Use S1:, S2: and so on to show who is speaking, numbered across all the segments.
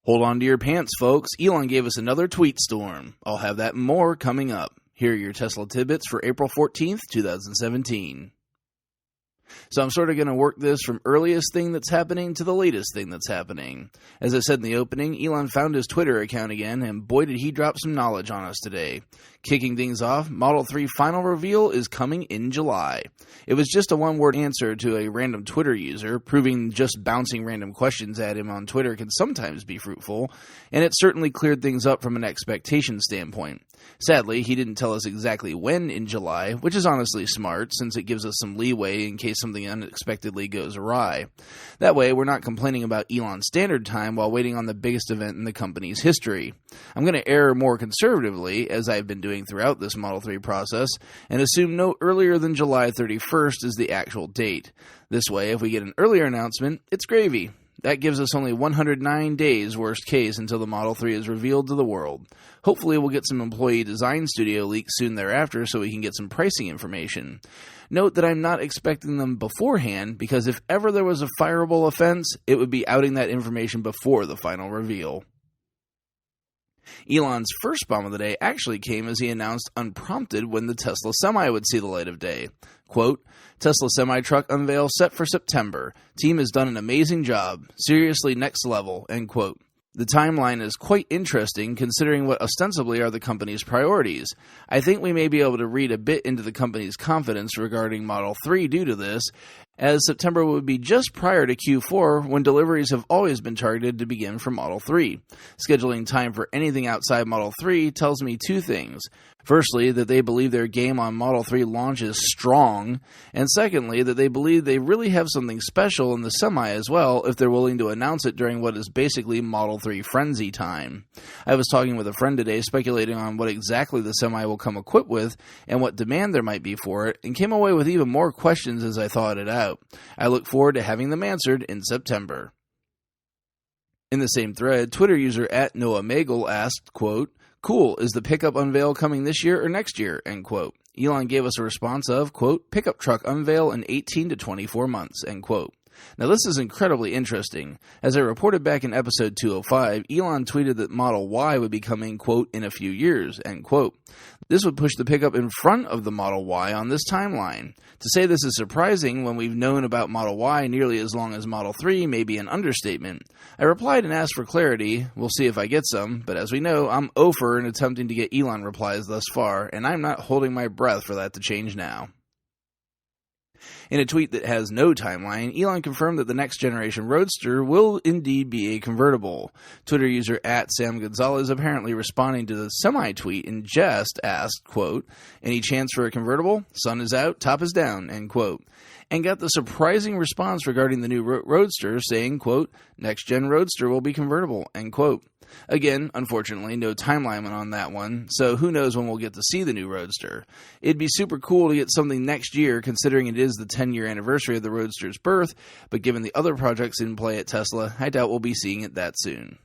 S1: Hold on to your pants, folks. Elon gave us another tweet storm. I'll have that and more coming up. Here are your Tesla tidbits for April 14th, 2017. So I'm sort of going to work this from earliest thing that's happening to the latest thing that's happening. As I said in the opening, Elon found his Twitter account again, and boy did he drop some knowledge on us today. Kicking things off, Model 3 final reveal is coming in July. It was just a one-word answer to a random Twitter user, proving just bouncing random questions at him on Twitter can sometimes be fruitful, and it certainly cleared things up from an expectation standpoint. Sadly, he didn't tell us exactly when in July, which is honestly smart, since it gives us some leeway in case something unexpectedly goes awry. That way, we're not complaining about Elon's standard time while waiting on the biggest event in the company's history. I'm going to err more conservatively, as I've been doing throughout this Model 3 process, and assume no earlier than July 31st is the actual date. This way, if we get an earlier announcement, it's gravy. That gives us only 109 days, worst case, until the Model 3 is revealed to the world. Hopefully we'll get some employee design studio leaks soon thereafter so we can get some pricing information. Note that I'm not expecting them beforehand, because if ever there was a fireable offense, it would be outing that information before the final reveal. Elon's first bomb of the day actually came as he announced unprompted when the Tesla Semi would see the light of day. Quote, Tesla semi-truck unveil set for September. Team has done an amazing job. Seriously next level, end quote. The timeline is quite interesting considering what ostensibly are the company's priorities. I think we may be able to read a bit into the company's confidence regarding Model 3 due to this, as September would be just prior to Q4 when deliveries have always been targeted to begin for Model 3. Scheduling time for anything outside Model 3 tells me two things. Firstly, that they believe their game on Model 3 launch is strong, and secondly, that they believe they really have something special in the Semi as well if they're willing to announce it during what is basically Model 3 frenzy time. I was talking with a friend today speculating on what exactly the Semi will come equipped with and what demand there might be for it, and came away with even more questions as I thought it out. I look forward to having them answered in September. In the same thread, Twitter user @NoahMagle asked, quote, Cool, is the pickup unveil coming this year or next year, end quote. Elon gave us a response of, quote, pickup truck unveil in 18 to 24 months, end quote. Now this is incredibly interesting. As I reported back in episode 205, Elon tweeted that Model Y would be coming, quote, in a few years, end quote. This would push the pickup in front of the Model Y on this timeline. To say this is surprising when we've known about Model Y nearly as long as Model 3 may be an understatement. I replied and asked for clarity. We'll see if I get some, but as we know, I'm 0 for in attempting to get Elon replies thus far, and I'm not holding my breath for that to change now. In a tweet that has no timeline, Elon confirmed that the next generation Roadster will indeed be a convertible. Twitter user @SamGonzalez, apparently responding to the semi-tweet in jest, asked, quote, any chance for a convertible? Sun is out, top is down, end quote. And got the surprising response regarding the new Roadster saying, quote, next-gen Roadster will be convertible, end quote. Again, unfortunately, no timeline on that one, so who knows when we'll get to see the new Roadster. It'd be super cool to get something next year, considering it is the 10-year anniversary of the Roadster's birth, but given the other projects in play at Tesla, I doubt we'll be seeing it that soon.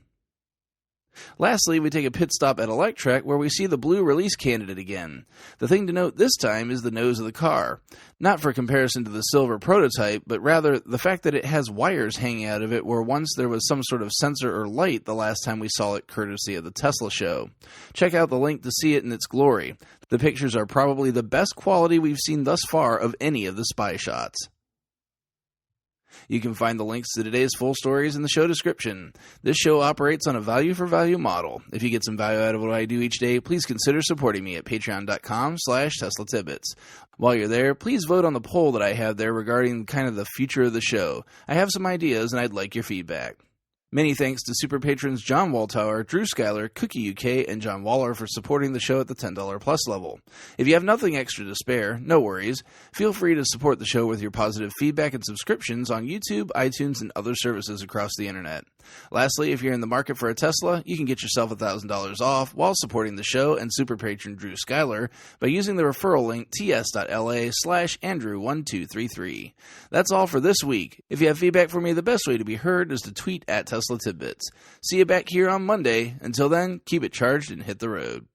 S1: Lastly, we take a pit stop at Electrek where we see the blue release candidate again. The thing to note this time is the nose of the car. Not for comparison to the silver prototype, but rather the fact that it has wires hanging out of it where once there was some sort of sensor or light the last time we saw it courtesy of the Tesla show. Check out the link to see it in its glory. The pictures are probably the best quality we've seen thus far of any of the spy shots. You can find the links to today's full stories in the show description. This show operates on a value-for-value model. If you get some value out of what I do each day, please consider supporting me at patreon.com/Tesla Tidbits. While you're there, please vote on the poll that I have there regarding kind of the future of the show. I have some ideas, and I'd like your feedback. Many thanks to super patrons John Waltower, Drew Schuyler, Cookie UK, and John Waller for supporting the show at the $10 plus level. If you have nothing extra to spare, no worries. Feel free to support the show with your positive feedback and subscriptions on YouTube, iTunes, and other services across the internet. Lastly, if you're in the market for a Tesla, you can get yourself $1,000 off while supporting the show and super patron Drew Schuyler by using the referral link ts.la/Andrew1233. That's all for this week. If you have feedback for me, the best way to be heard is to tweet @Tesla Tidbits. See you back here on Monday. Until then, keep it charged and hit the road.